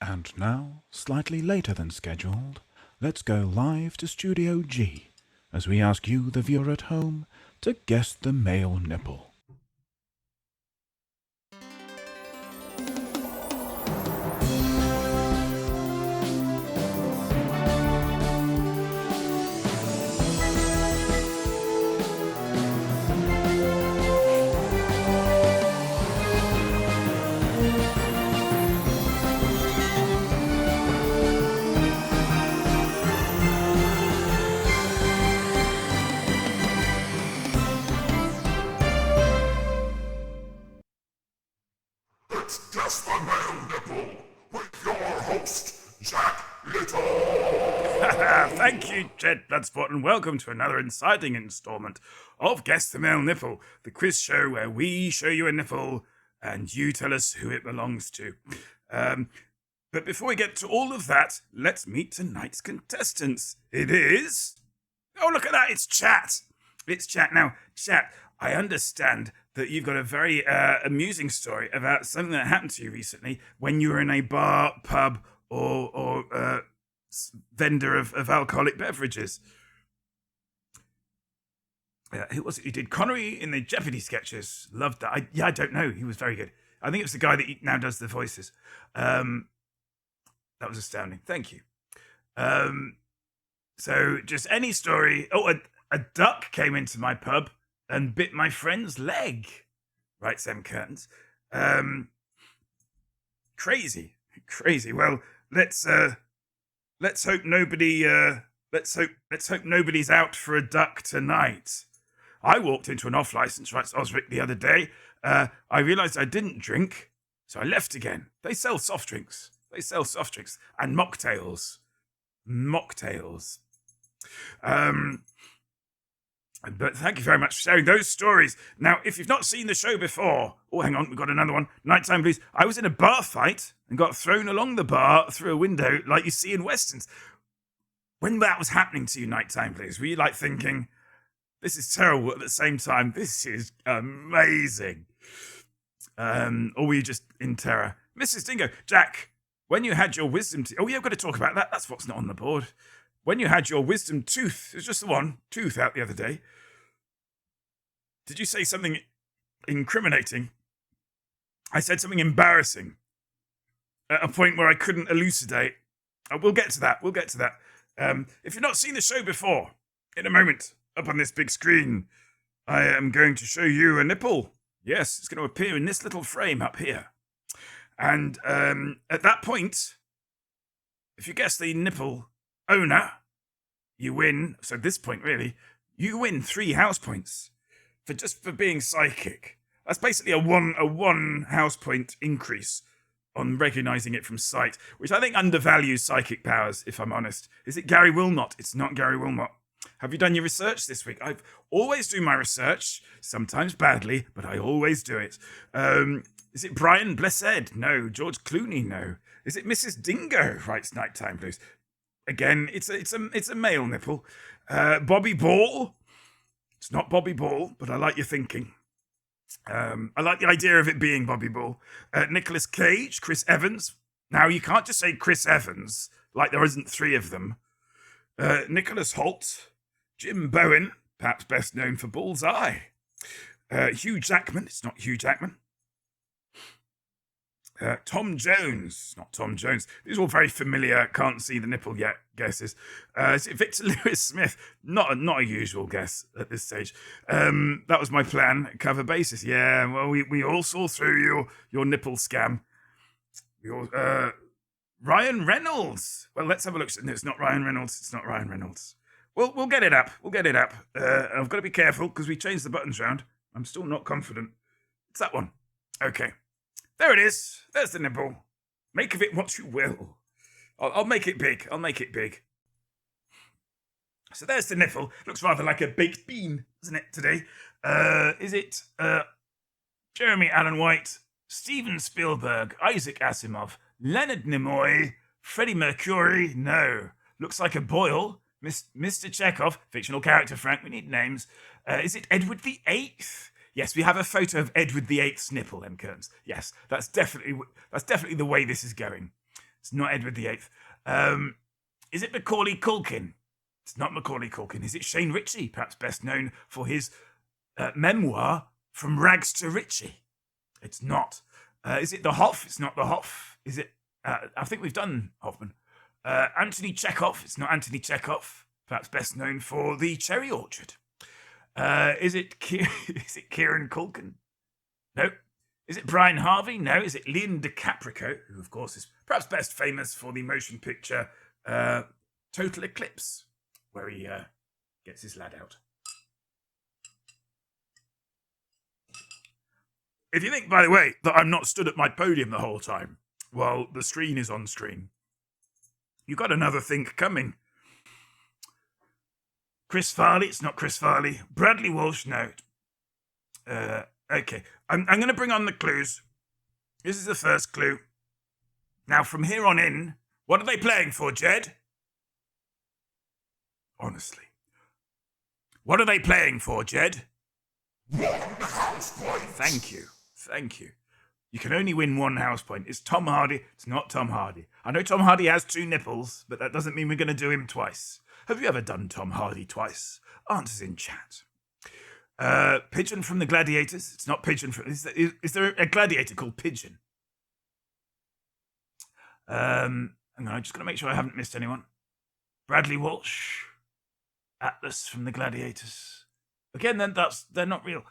And now, slightly later than scheduled, let's go live to Studio G as we ask you, the viewer at home, to guess the male nipple. It's Guess the Male Nipple with your host, Jack Little. Thank you, Jed Bloodsport, and welcome to another exciting installment of Guess the Male Nipple, the quiz show where we show you a nipple and you tell us who it belongs to. But before we get to all of that, let's meet tonight's contestants. It is... Oh, look at that, it's Chat. It's Chat. Now, Chat, I understand that you've got a very amusing story about something that happened to you recently when you were in a bar, pub, or vendor of alcoholic beverages. Who was it? You did Connery in the Jeopardy sketches. Loved that. I don't know. He was very good. I think it was the guy that now does the voices. That was astounding. Thank you. So just any story. Oh, a duck came into my pub and bit my friend's leg. Writes M. Curtains. Crazy. Well, let's hope nobody. Let's hope nobody's out for a duck tonight. I walked into an off-license, writes Osric, the other day. I realised I didn't drink, so I left again. They sell soft drinks. And mocktails. But thank you very much for sharing those stories. Now, if you've not seen the show before... Oh, hang on, we've got another one. Nighttime Blues. I was in a bar fight and got thrown along the bar through a window like you see in Westerns. When that was happening to you, Nighttime Blues, were you like thinking, this is terrible, at the same time, this is amazing? Or were you just in terror? Mrs. Dingo, Jack, when you had your wisdom... Oh, yeah, I've got to talk about that. That's what's not on the board. When you had your wisdom tooth, it was just the one tooth out the other day, did you say something incriminating? I said something embarrassing at a point where I couldn't elucidate. We'll get to that. If you've not seen the show before, in a moment, up on this big screen, I am going to show you a nipple. Yes, it's going to appear in this little frame up here. And at that point, if you guess the nipple owner, you win. So at this point, really, you win 3 house points for being psychic. That's basically a one house point increase on recognizing it from sight, which I think undervalues psychic powers, if I'm honest. Is it Gary Wilmot? It's not Gary Wilmot. Have you done your research this week? I always do my research, sometimes badly, but I always do it. Is it Brian Blessed? No. George Clooney? No. Is it Mrs. Dingo? Writes Nighttime Blues. Again, it's a male nipple. Bobby Ball. It's not Bobby Ball, but I like your thinking. I like the idea of it being Bobby Ball. Nicolas Cage, Chris Evans. Now, you can't just say Chris Evans, like there isn't 3 of them. Nicholas Holt, Jim Bowen, perhaps best known for Bullseye. Hugh Jackman. It's not Hugh Jackman. Tom Jones, not Tom Jones. These are all very familiar, can't see the nipple yet guesses. Is it Victor Lewis Smith? Not a usual guess at this stage. That was my plan, cover basis. Yeah, well, we all saw through your nipple scam. Ryan Reynolds. Well, let's have a look. No, it's not Ryan Reynolds. We'll get it up. I've got to be careful because we changed the buttons round. I'm still not confident. It's that one. Okay. There it is. There's the nipple. Make of it what you will. I'll make it big. So there's the nipple. Looks rather like a baked bean, doesn't it, today? Is it Jeremy Allen White, Steven Spielberg, Isaac Asimov, Leonard Nimoy, Freddie Mercury? No. Looks like a boil. Mr. Chekhov, fictional character, Frank. We need names. Is it Edward the Eighth? Yes, we have a photo of Edward VIII's nipple, M. Kearns. Yes, that's definitely the way this is going. It's not Edward VIII. Is it Macaulay Culkin? It's not Macaulay Culkin. Is it Shane Ritchie, perhaps best known for his memoir, From Rags to Ritchie? It's not. Is it the Hoff? It's not the Hoff. Is it? I think we've done Hoffman. Anthony Chekhov? It's not Anthony Chekhov, perhaps best known for The Cherry Orchard. Is it Kieran Culkin? No. Is it Brian Harvey? No. Is it Leon DiCaprio, who of course is perhaps best famous for the motion picture Total Eclipse, where he gets his lad out? If you think, by the way, that I'm not stood at my podium the whole time while the screen is on screen, you got another think coming. Chris Farley? It's not Chris Farley. Bradley Walsh? No. Okay. I'm going to bring on the clues. This is the first clue. Now, from here on in, what are they playing for, Jed? Honestly. What are they playing for, Jed? Thank you. Thank you. You can only win one house point. It's Tom Hardy. It's not Tom Hardy. I know Tom Hardy has 2 nipples, but that doesn't mean we're going to do him twice. Have you ever done Tom Hardy twice? Answers in chat. Pigeon from the Gladiators. It's not Pigeon from... Is there a gladiator called Pigeon? I'm just going to make sure I haven't missed anyone. Bradley Walsh. Atlas from the Gladiators. Again, then they're not real.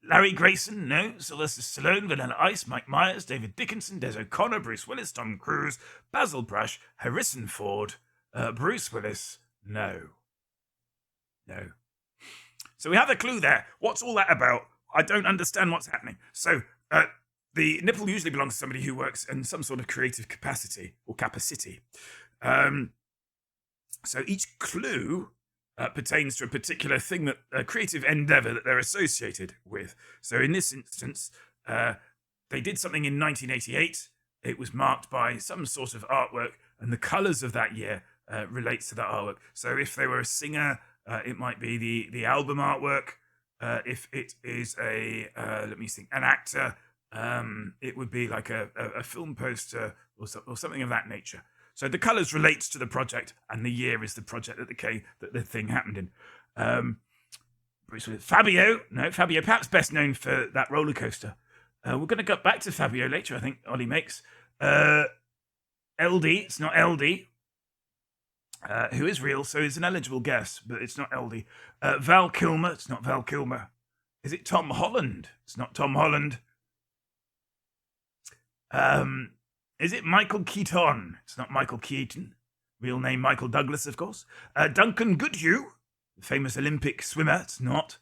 Larry Grayson, no. Sylvester Stallone, Vanilla Ice, Mike Myers, David Dickinson, Des O'Connor, Bruce Willis, Tom Cruise, Basil Brush, Harrison Ford, Bruce Willis, no. No. So we have a clue there. What's all that about? I don't understand what's happening. So the nipple usually belongs to somebody who works in some sort of creative capacity or capacity. So each clue pertains to a particular thing, that a creative endeavor that they're associated with. So in this instance, they did something in 1988. It was marked by some sort of artwork, and the colors of that year relates to that artwork. So if they were a singer, it might be the album artwork. If it is an actor, it would be like a film poster or something of that nature. So the colours relates to the project, and the year is the project that the thing happened in. Fabio, perhaps best known for that roller coaster. We're going to go back to Fabio later, I think Ollie makes. LD, it's not LD, who is real, so it's an eligible guess, but it's not LD. Val Kilmer, it's not Val Kilmer. Is it Tom Holland? It's not Tom Holland. Is it Michael Keaton? It's not Michael Keaton. Real name Michael Douglas, of course. Duncan Goodhue, the famous Olympic swimmer. It's not.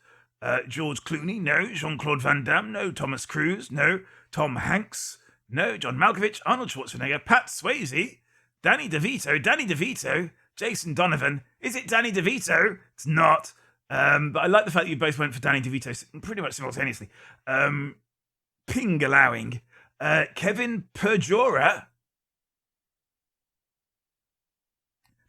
George Clooney, no. Jean-Claude Van Damme, no. Thomas Cruise, no. Tom Hanks, no. John Malkovich, Arnold Schwarzenegger, Pat Swayze, Danny DeVito, Jason Donovan. Is it Danny DeVito? It's not. But I like the fact that you both went for Danny DeVito pretty much simultaneously. Ping allowing. Kevin Perjora.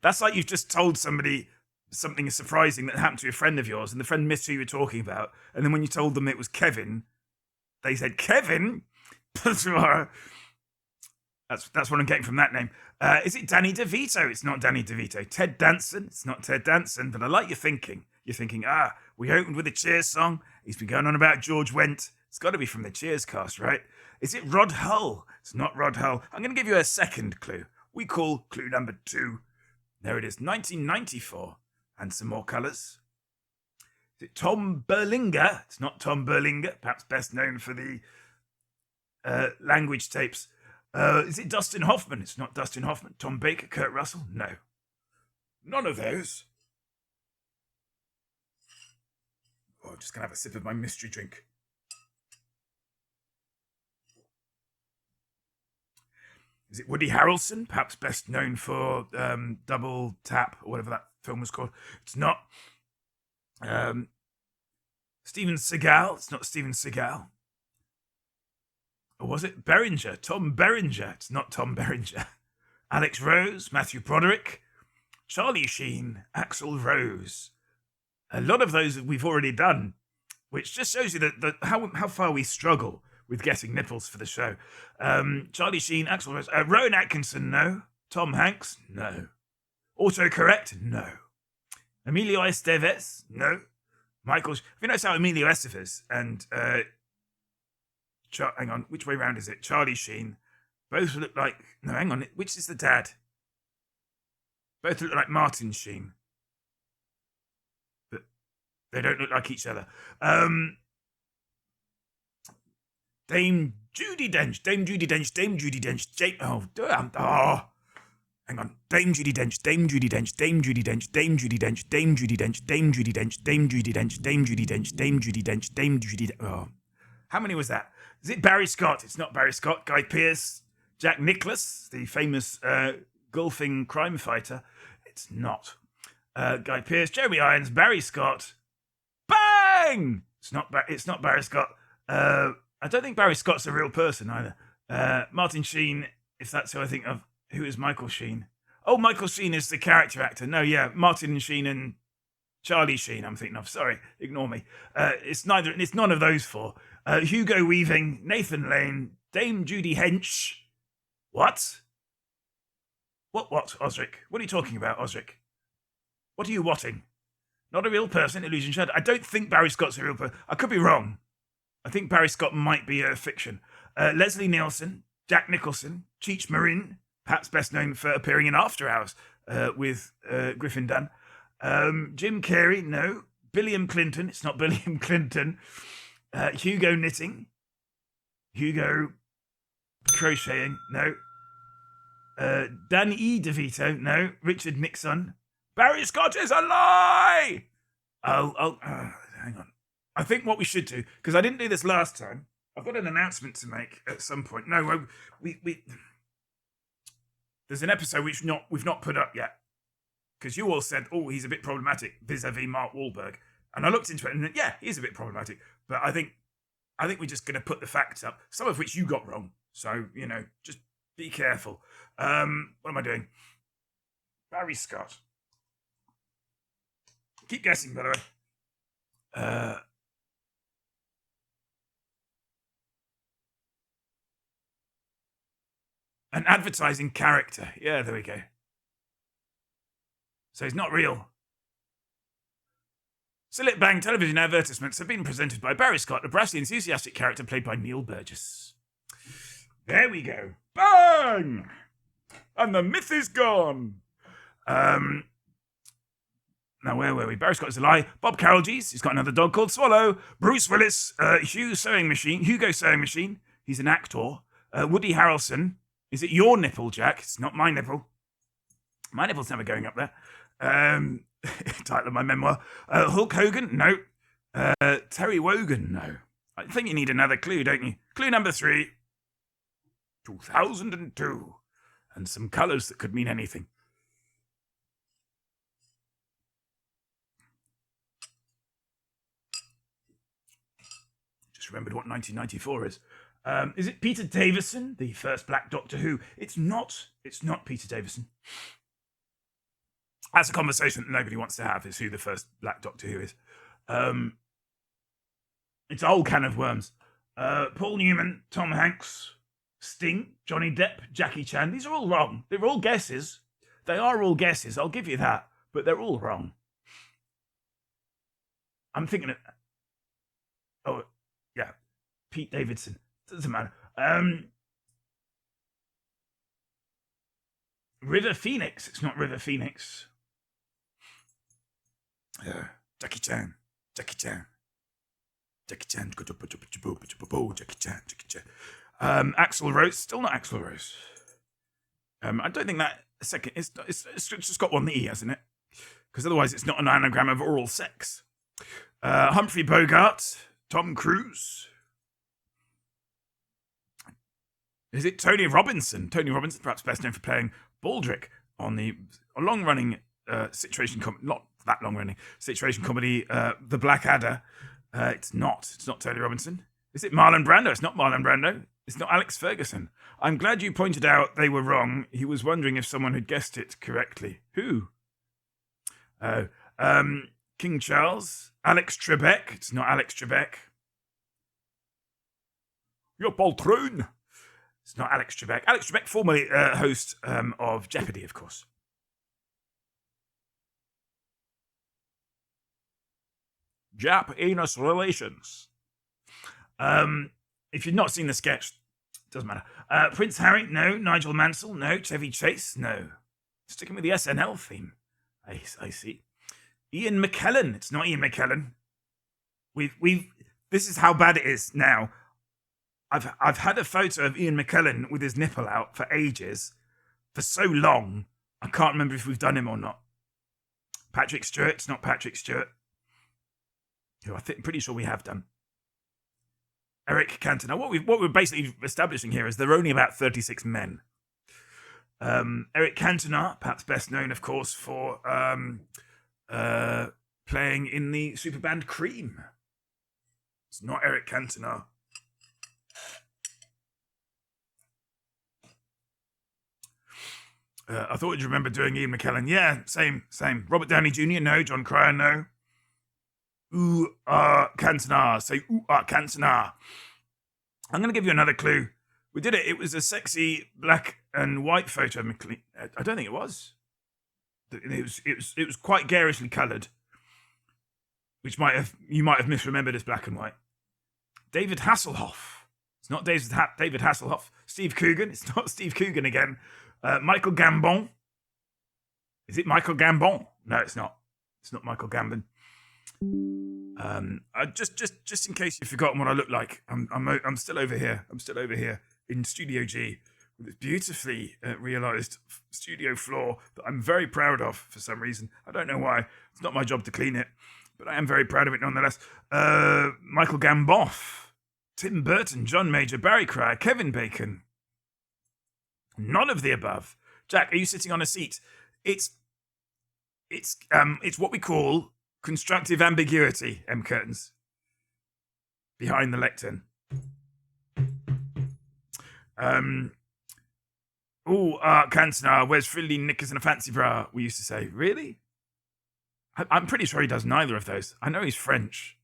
That's like you've just told somebody something surprising that happened to a friend of yours, and the friend missed who you were talking about, and then when you told them it was Kevin, they said, Kevin Perjora. That's what I'm getting from that name. Is it Danny DeVito? It's not Danny DeVito. Ted Danson? It's not Ted Danson, but I like your thinking. You're thinking, we opened with a Cheers song. He's been going on about George Wendt. It's got to be from the Cheers cast, right? Is it Rod Hull? It's not Rod Hull. I'm going to give you a second clue. We call clue number 2. There it is, 1994. And some more colours. Is it Tom Berlinger? It's not Tom Berlinger, perhaps best known for the language tapes. Is it Dustin Hoffman? It's not Dustin Hoffman. Tom Baker, Kurt Russell? No. None of those. Oh, I'm just going to have a sip of my mystery drink. Is it Woody Harrelson? Perhaps best known for Double Tap, or whatever that film was called. It's not. Steven Seagal? It's not Steven Seagal. Or was it Berenger? Tom Berenger. It's not Tom Berenger. Alex Rose, Matthew Broderick, Charlie Sheen, Axl Rose. A lot of those we've already done, which just shows you that how far we struggle with guessing nipples for the show. Charlie Sheen, Axl Rose, Rowan Atkinson, no. Tom Hanks, no. Autocorrect, no. Emilio Estevez, no. Michael, have you noticed how Emilio Estevez and hang on, which way round is it? Charlie Sheen both look like, no, hang on, which is the dad? Both look like Martin Sheen, but they don't look like each other. Dame Judi Dench, Dame Judi Dench, Dame Judi Dench, hang on. Dame Judi Dench, Dame Judi Dench, Dame Judi Dench, Dame Judi Dench, Dame Judi Dench, Dame Judi Dench, Dame Judi Dench, Dame Judi Dench, Dame Judi Dench, Dame Judi Dench. Oh, how many was that? Is it Barry Scott? It's not Barry Scott. Guy Pearce, Jack Nicklaus, the famous golfing crime fighter. It's not. Guy Pearce, Jeremy Irons, Barry Scott. Bang! It's not Barry Scott. I don't think Barry Scott's a real person either. Martin Sheen, if that's who I think of. Who is Michael Sheen? Oh, Michael Sheen is the character actor. No, yeah, Martin Sheen and Charlie Sheen I'm thinking of. Sorry, ignore me. It's none of those four. Hugo Weaving, Nathan Lane, Dame Judi Dench. What? What, Osric? What are you talking about, Osric? What are you watting? Not a real person, Illusion Shed. I don't think Barry Scott's a real person. I could be wrong. I think Barry Scott might be a fiction. Leslie Nielsen, Jack Nicholson, Cheech Marin, perhaps best known for appearing in After Hours with Griffin Dunn. Jim Carrey, no. Billiam Clinton, it's not Billiam Clinton. Hugo Knitting. Hugo Crocheting, no. Danny DeVito, no. Richard Nixon. Barry Scott is a lie! Hang on. I think what we should do, because I didn't do this last time, I've got an announcement to make at some point. No, we there's an episode which we've not put up yet, because you all said, oh, he's a bit problematic vis-a-vis Mark Wahlberg, and I looked into it, and yeah, he's a bit problematic, but I think we're just going to put the facts up, some of which you got wrong, so, just be careful. What am I doing? Barry Scott. Keep guessing, by the way. An advertising character. Yeah, there we go. So he's not real. Sillet Bang television advertisements have been presented by Barry Scott, a brassy, enthusiastic character played by Neil Burgess. There we go. Bang! And the myth is gone. Now, where were we? Barry Scott is a lie. Bob Carroll, he's got another dog called Swallow. Bruce Willis, Hugo Sewing Machine. He's an actor. Woody Harrelson. Is it your nipple, Jack? It's not my nipple. My nipple's never going up there. Title of my memoir. Hulk Hogan? No. Terry Wogan? No. I think you need another clue, don't you? Clue number 3. 2002. And some colours that could mean anything. Just remembered what 1994 is. Is it Peter Davison, the first Black Doctor Who? It's not Peter Davison. That's a conversation that nobody wants to have, is who the first Black Doctor Who is. It's a whole can of worms. Paul Newman, Tom Hanks, Sting, Johnny Depp, Jackie Chan. These are all wrong. They're all guesses. They are all guesses, I'll give you that. But they're all wrong. I'm thinking of... Oh, yeah. Pete Davidson. Doesn't matter. River Phoenix. It's not River Phoenix. Jackie Chan. Axl Rose. Still not Axl Rose. I don't think that second. It's just got one E, hasn't it? Because otherwise it's not an anagram of oral sex. Humphrey Bogart. Tom Cruise. Is it Tony Robinson? Tony Robinson, perhaps best known for playing Baldrick on a long-running situation comedy, not that long-running situation comedy, The Blackadder. It's not Tony Robinson. Is it Marlon Brando? It's not Marlon Brando. It's not Alex Ferguson. I'm glad you pointed out they were wrong. He was wondering if someone had guessed it correctly. Who? King Charles. Alex Trebek. It's not Alex Trebek. Your poltroon. It's not Alex Trebek. Alex Trebek, formerly host of Jeopardy, of course. Jap-anus relations. If you've not seen the sketch, doesn't matter. Prince Harry, no. Nigel Mansell, no. Chevy Chase, no. Sticking with the SNL theme. I see. Ian McKellen. It's not Ian McKellen. This is how bad it is now. I've had a photo of Ian McKellen with his nipple out for ages. For so long, I can't remember if we've done him or not. Patrick Stewart. It's not Patrick Stewart. Who I'm pretty sure we have done. Eric Cantona. What we're basically establishing here is there are only about 36 men. Eric Cantona, perhaps best known, of course, for playing in the superband Cream. It's not Eric Cantona. I thought you'd remember doing Ian McKellen. Yeah, same. Robert Downey Jr., no. John Cryer, no. Cantona. Say Cantona. I'm going to give you another clue. We did it. It was a sexy black and white photo of McLean. I don't think it was. It was quite garishly coloured, which you might have misremembered as black and white. David Hasselhoff. It's not David Hasselhoff. Steve Coogan. It's not Steve Coogan again. Michael Gambon. Is it Michael Gambon? No, it's not. It's not Michael Gambon. Just in case you've forgotten what I look like, I'm still over here. I'm still over here in Studio G with this beautifully realised studio floor that I'm very proud of for some reason. I don't know why. It's not my job to clean it, but I am very proud of it nonetheless. Michael Gamboff, Tim Burton, John Major, Barry Cryer, Kevin Bacon. None of the above. Jack, are you sitting on a seat? It's what we call constructive ambiguity, M. Curtains. Behind the lectern. Cantona wears frilly knickers and a fancy bra, we used to say. Really? I'm pretty sure he does neither of those. I know he's French.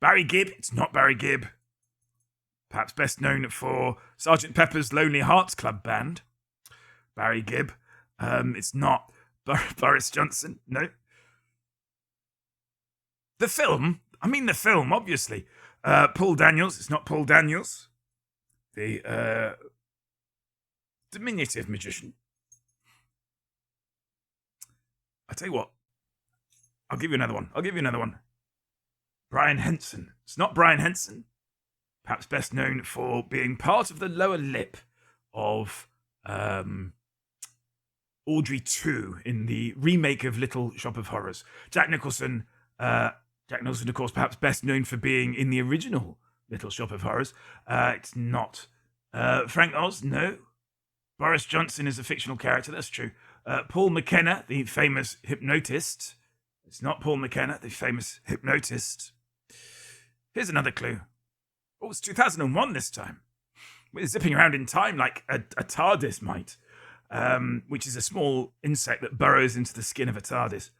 Barry Gibb. It's not Barry Gibb. Perhaps best known for Sgt. Pepper's Lonely Hearts Club Band. Barry Gibb. It's not Boris Johnson. No. The film, obviously. Paul Daniels. It's not Paul Daniels. The diminutive magician. I'll tell you what. I'll give you another one. Brian Henson. It's not Brian Henson. Perhaps best known for being part of the lower lip of Audrey 2 in the remake of Little Shop of Horrors. Jack Nicholson, of course, perhaps best known for being in the original Little Shop of Horrors. It's not. Frank Oz, no. Boris Johnson is a fictional character, that's true. Paul McKenna, the famous hypnotist. It's not Paul McKenna, the famous hypnotist. Here's another clue. Oh, it's 2001 this time. We're zipping around in time like a TARDIS might, which is a small insect that burrows into the skin of a TARDIS.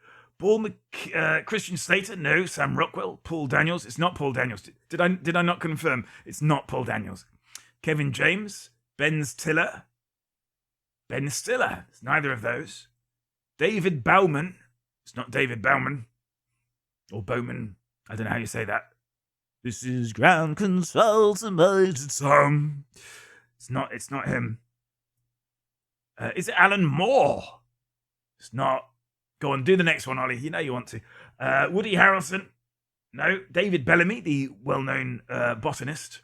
Christian Slater, no. Sam Rockwell, Paul Daniels. It's not Paul Daniels. Did I not confirm? It's not Paul Daniels. Kevin James, Ben Stiller. It's neither of those. David Bowman. It's not David Bowman. Or Bowman. I don't know how you say that. This is ground control to Major Tom. It's not him. Is it Alan Moore? It's not. Go on, do the next one, Ollie. You know you want to. Woody Harrelson. No. David Bellamy, the well-known botanist.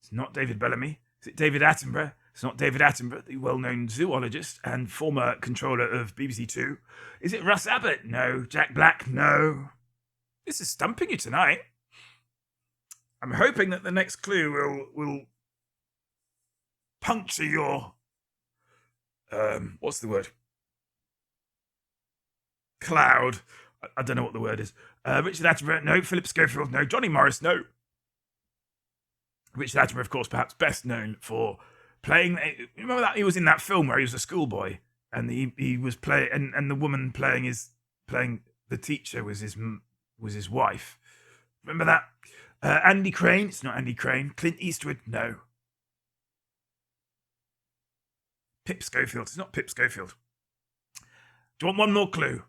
It's not David Bellamy. Is it David Attenborough? It's not David Attenborough, the well-known zoologist and former controller of BBC Two. Is it Russ Abbott? No. Jack Black? No. This is stumping you tonight. I'm hoping that the next clue will puncture your what's the word? Cloud. I don't know what the word is. Richard Attenborough, no. Philip Schofield, no. Johnny Morris, no. Richard Attenborough, of course, perhaps best known for playing. Remember that he was in that film where he was a schoolboy, and he was playing, and the woman playing the teacher was his wife. Remember that? Andy Crane. It's not Andy Crane. Clint Eastwood. No. Pip Schofield. It's not Pip Schofield. Do you want one more clue?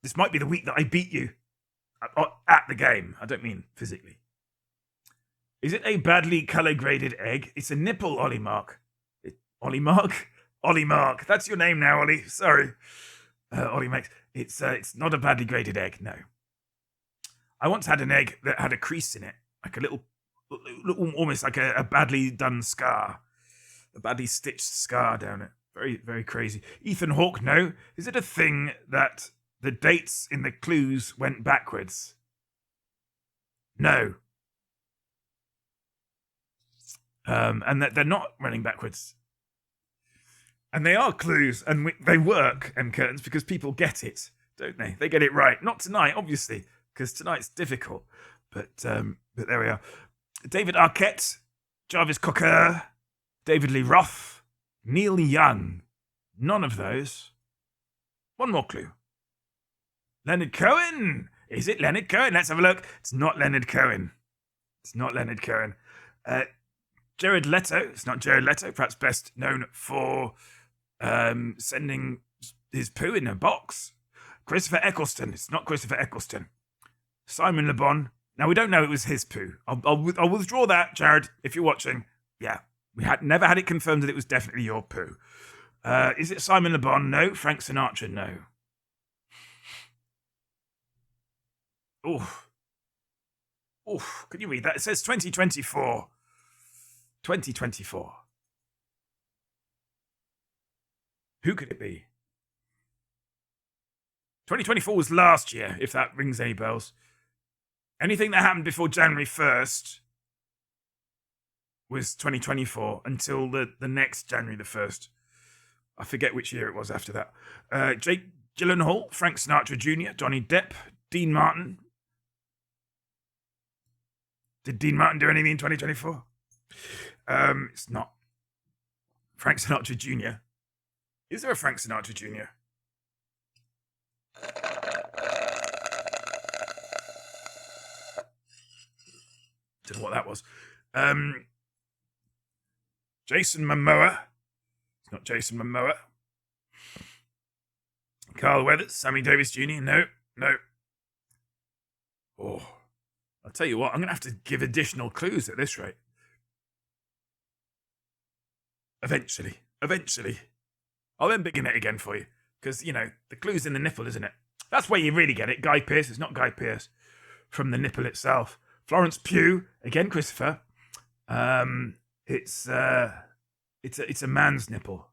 This might be the week that I beat you at the game. I don't mean physically. Is it a badly colour-graded egg? It's a nipple, Ollie Mark. Ollie Mark? Ollie Mark. That's your name now, Ollie. Sorry. Ollie makes... It's not a badly graded egg, no. I once had an egg that had a crease in it. Like a little almost like a badly done scar. A badly stitched scar down it. Very, very crazy. Ethan Hawke, no. Is it a thing that the dates in the clues went backwards? No. And that they're not running backwards. And they are clues, and they work, M. Curtains, because people get it, don't they? They get it right. Not tonight, obviously, because tonight's difficult. But there we are. David Arquette, Jarvis Cocker, David Lee Roth, Neil Young. None of those. One more clue. Leonard Cohen. Is it Leonard Cohen? Let's have a look. It's not Leonard Cohen. It's not Leonard Cohen. Jared Leto. It's not Jared Leto. Perhaps best known for sending his poo in a box. Christopher Eccleston. It's not Christopher Eccleston. Simon Le Bon. Now, we don't know it was his poo. I'll withdraw that, Jared, if you're watching. Yeah, we had never had it confirmed that it was definitely your poo. Is it Simon Le Bon? No. Frank Sinatra? No. Oof. Oof. Can you read that? It says 2024. 2024. Who could it be? 2024 was last year, if that rings any bells. Anything that happened before January 1st was 2024 until the next January the 1st. I forget which year it was after that. Jake Gyllenhaal, Frank Sinatra Jr., Johnny Depp, Dean Martin. Did Dean Martin do anything in 2024? It's not. Frank Sinatra Jr. Is there a Frank Sinatra Jr.? Don't know what that was. Jason Momoa. It's not Jason Momoa. Carl Weathers, Sammy Davis Jr. No. Oh, I'll tell you what, I'm going to have to give additional clues at this rate. Eventually. I'll then begin it again for you. Because, the clue's in the nipple, isn't it? That's where you really get it. Guy Pearce. It's not Guy Pearce. From the nipple itself. Florence Pugh. Again, Christopher. It's a man's nipple.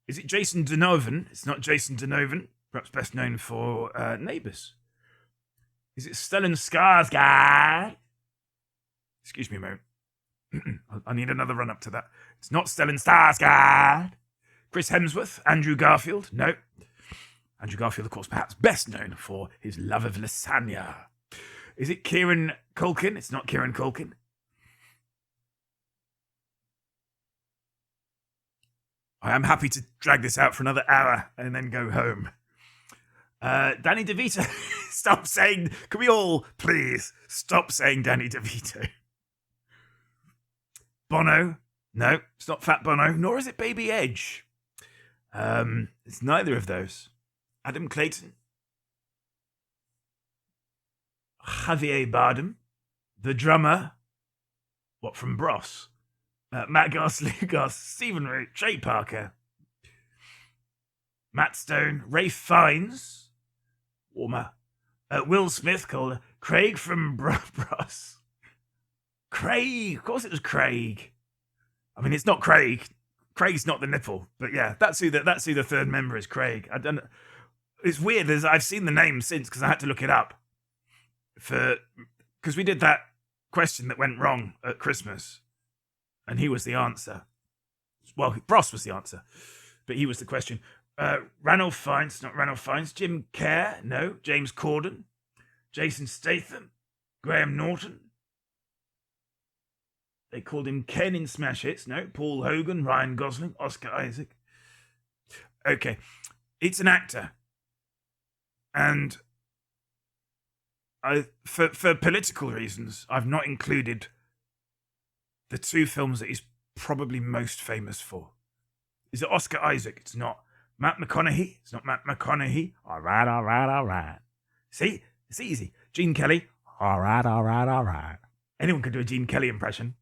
Is it Jason Donovan? It's not Jason Donovan. Perhaps best known for Neighbours. Is it Stellan Skarsgård? Excuse me a moment. I need another run up to that. It's not Stellan Skarsgård. Chris Hemsworth, Andrew Garfield. No. Andrew Garfield, of course, perhaps best known for his love of lasagna. Is it Kieran Culkin? It's not Kieran Culkin. I am happy to drag this out for another hour and then go home. Danny DeVito. Stop saying... Can we all, please, stop saying Danny DeVito? Bono. No, it's not Fat Bono, nor is it Baby Edge. It's neither of those. Adam Clayton. Javier Bardem. The drummer. What, from Bros? Matt Goss, Lucas, Stephen Root, Trey Parker. Matt Stone. Rafe Fiennes. Warmer. Will Smith, called Craig from Bros. Craig. Of course it was Craig. I mean, it's not Craig. Craig's not the nipple, but yeah, that's who the third member is. Craig. I don't know. It's weird. I've seen the name since because I had to look it up because we did that question that went wrong at Christmas, and he was the answer. Well, Ross was the answer, but he was the question. Ranulph Fiennes, not Ranulph Fiennes. Jim Kerr, no. James Corden, Jason Statham, Graham Norton. They called him Ken in Smash Hits. No. Paul Hogan, Ryan Gosling, Oscar Isaac. Okay. It's an actor. And For political reasons, I've not included the two films that he's probably most famous for. Is it Oscar Isaac? It's not. Matt McConaughey? It's not Matt McConaughey. All right. See? It's easy. Gene Kelly? All right. Anyone can do a Gene Kelly impression.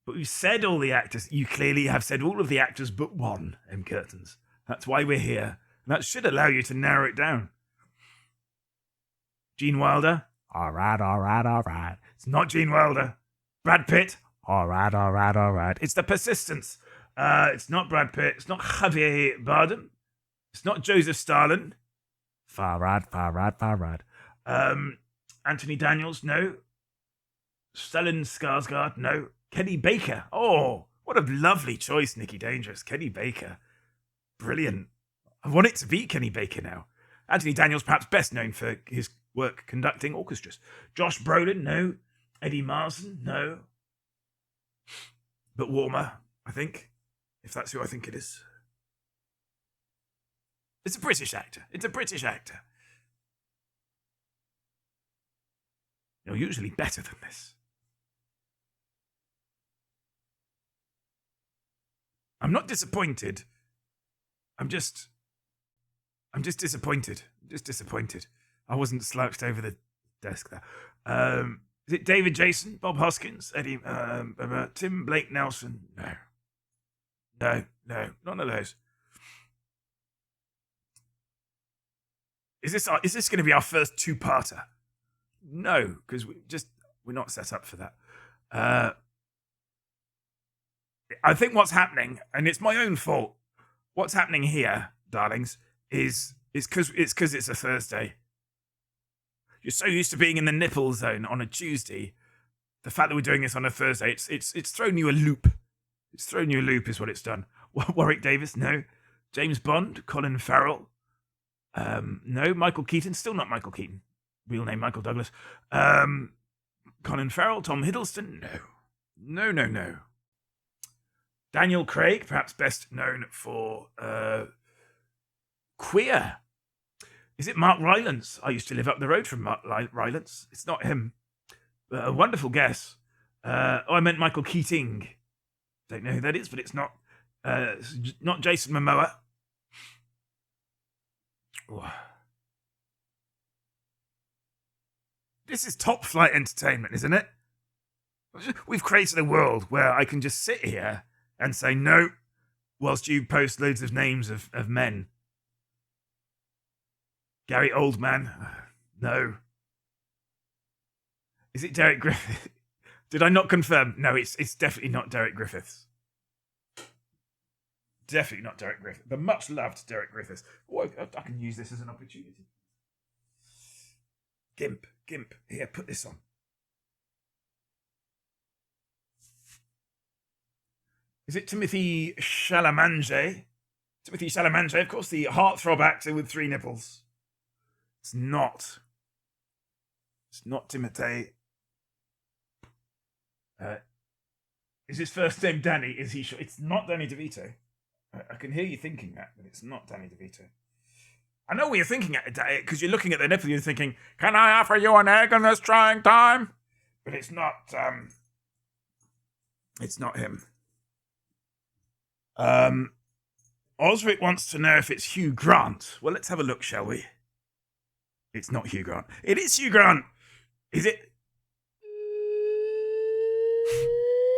But we've said all the actors. You clearly have said all of the actors but one, M. Curtains. That's why we're here. And that should allow you to narrow it down. Gene Wilder? All right. It's not Gene Wilder. Brad Pitt? All right. It's the persistence. It's not Brad Pitt. It's not Javier Bardem. It's not Joseph Stalin. Far right. Anthony Daniels, no. Stellan Skarsgård, no. Kenny Baker. Oh, what a lovely choice, Nicky Dangerous. Kenny Baker. Brilliant. I want it to be Kenny Baker now. Anthony Daniels, perhaps best known for his work conducting orchestras. Josh Brolin, no. Eddie Marsan, no. But warmer, I think. If that's who I think it is. It's a British actor. You're usually better than this. I'm not disappointed. I'm just disappointed. I wasn't slouched over the desk there. Is it David Jason, Bob Hoskins, Eddie, Tim Blake Nelson? No, none of those. Is this going to be our first two-parter? No, because we're not set up for that. I think what's happening, and it's my own fault. What's happening here, darlings, is because it's a Thursday. You're so used to being in the Nipple zone on a Tuesday. The fact that we're doing this on a Thursday, it's thrown you a loop. It's thrown you a loop, is what it's done. Warwick Davis, no. James Bond, Colin Farrell, no. Michael Keaton, still not Michael Keaton. Real name Michael Douglas. Colin Farrell, Tom Hiddleston, no. Daniel Craig, perhaps best known for Queer. Is it Mark Rylance? I used to live up the road from Mark Rylance. It's not him. A wonderful guess. I meant Michael Keating. Don't know who that is, but it's not Jason Momoa. Oh. This is top flight entertainment, isn't it? We've created a world where I can just sit here and say no, whilst you post loads of names of men. Gary Oldman, no. Is it Derek Griffith? Did I not confirm? No, it's definitely not Derek Griffiths. Definitely not Derek Griffith. The much loved Derek Griffiths. Oh, I can use this as an opportunity. Gimp. Here, put this on. Is it Timothy Chalamet? Timothy Chalamet, of course, the heartthrob actor with 3 nipples. It's not Timothy. Is his first name Danny? Is he sure? It's not Danny DeVito. I can hear you thinking that, but it's not Danny DeVito. I know what you're thinking at because you're looking at the nipple. You're thinking, "Can I offer you an egg in this trying time?" But it's not. It's not him. Osric wants to know if it's Hugh Grant. Well, let's have a look, shall we? It's not Hugh Grant. It is Hugh Grant. Is it?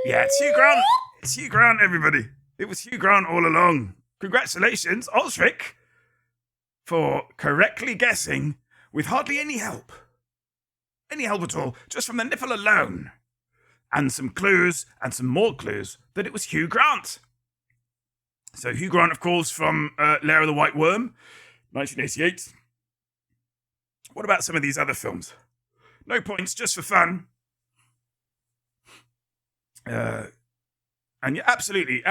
Yeah, it's Hugh Grant. It's Hugh Grant, everybody. It was Hugh Grant all along. Congratulations, Osric, for correctly guessing with hardly any help. Any help at all, just from the nipple alone. And some clues, and some more clues, that it was Hugh Grant. So Hugh Grant, of course, from Lair of the White Worm, 1988. What about some of these other films? No points, just for fun. And yeah, absolutely.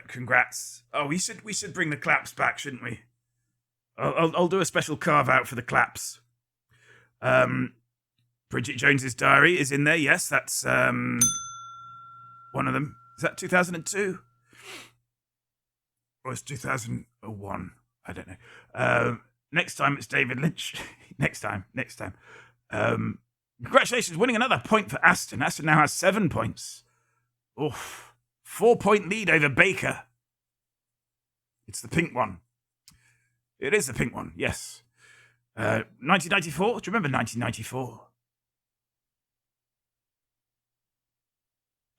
Congrats. Oh, we should bring the claps back, shouldn't we? I'll do a special carve out for the claps. Bridget Jones's Diary is in there. Yes, that's one of them. Is that 2002? Or is 2001? I don't know. Next time it's David Lynch. next time. Congratulations, winning another point for Aston. Aston now has 7 points. Oof. 4-point lead over Baker. It's the pink one. It is the pink one, yes. 1994? Do you remember 1994?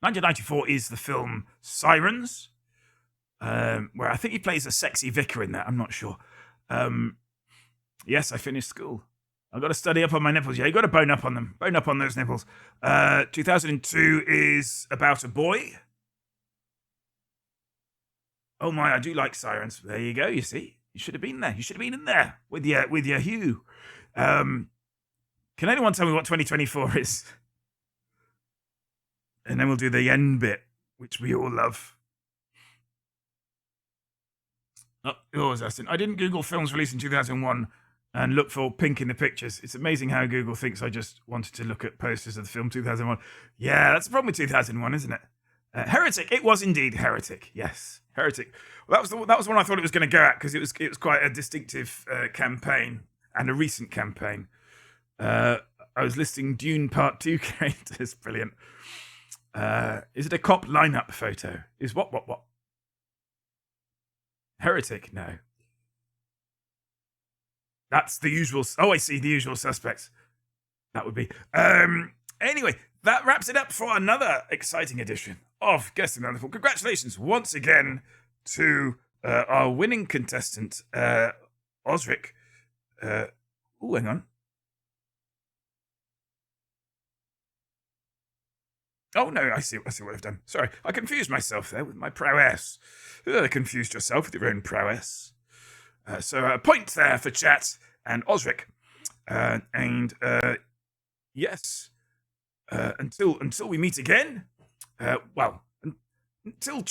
1994 is the film Sirens, where I think he plays a sexy vicar in that. I'm not sure. Yes, I finished school. I've got to study up on my nipples. Yeah, you got to bone up on them. Bone up on those nipples. 2002 is about a boy. Oh my, I do like Sirens. There you go, you see. You should have been there. You should have been in there with your Hugh. Can anyone tell me what 2024 is? And then we'll do the end bit, which we all love. Oh, yours, Aston. I didn't Google films released in 2001 and look for pink in the pictures. It's amazing how Google thinks I just wanted to look at posters of the film 2001. Yeah, that's the problem with 2001, isn't it? Heretic. It was indeed Heretic. Yes, Heretic. Well, that was one I thought it was going to go at because it was quite a distinctive campaign and a recent campaign. I was listing Dune Part 2 characters. Brilliant. Is it a cop lineup photo? Is what? Heretic? No. That's the usual. Oh, I see. The usual suspects. That would be. Anyway, that wraps it up for another exciting edition of Guess the Wonderful. Congratulations once again to our winning contestant, Osric. Oh, hang on. Oh, no, I see what I've done. Sorry, I confused myself there with my prowess. Confused yourself with your own prowess. So a point there for chat and Osric. Yes, until we meet again. Till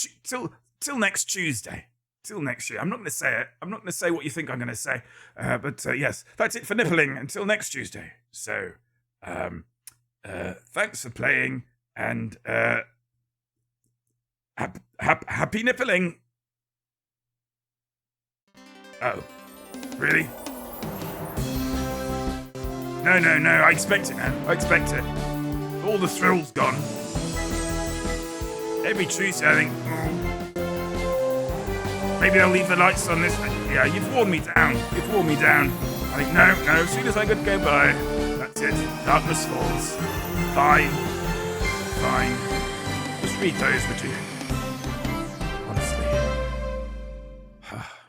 next Tuesday. Till next year. I'm not going to say it. I'm not going to say what you think I'm going to say. But yes, that's it for nippling until next Tuesday. So, thanks for playing. And happy nippling. Oh, really? No, I expect it now. I expect it. All the thrill's gone. Every Tuesday I think, maybe they'll leave the lights on this. Yeah, you've worn me down. I think, no, as soon as I could go by, that's it. Darkness falls. Fine. Just read those, would you?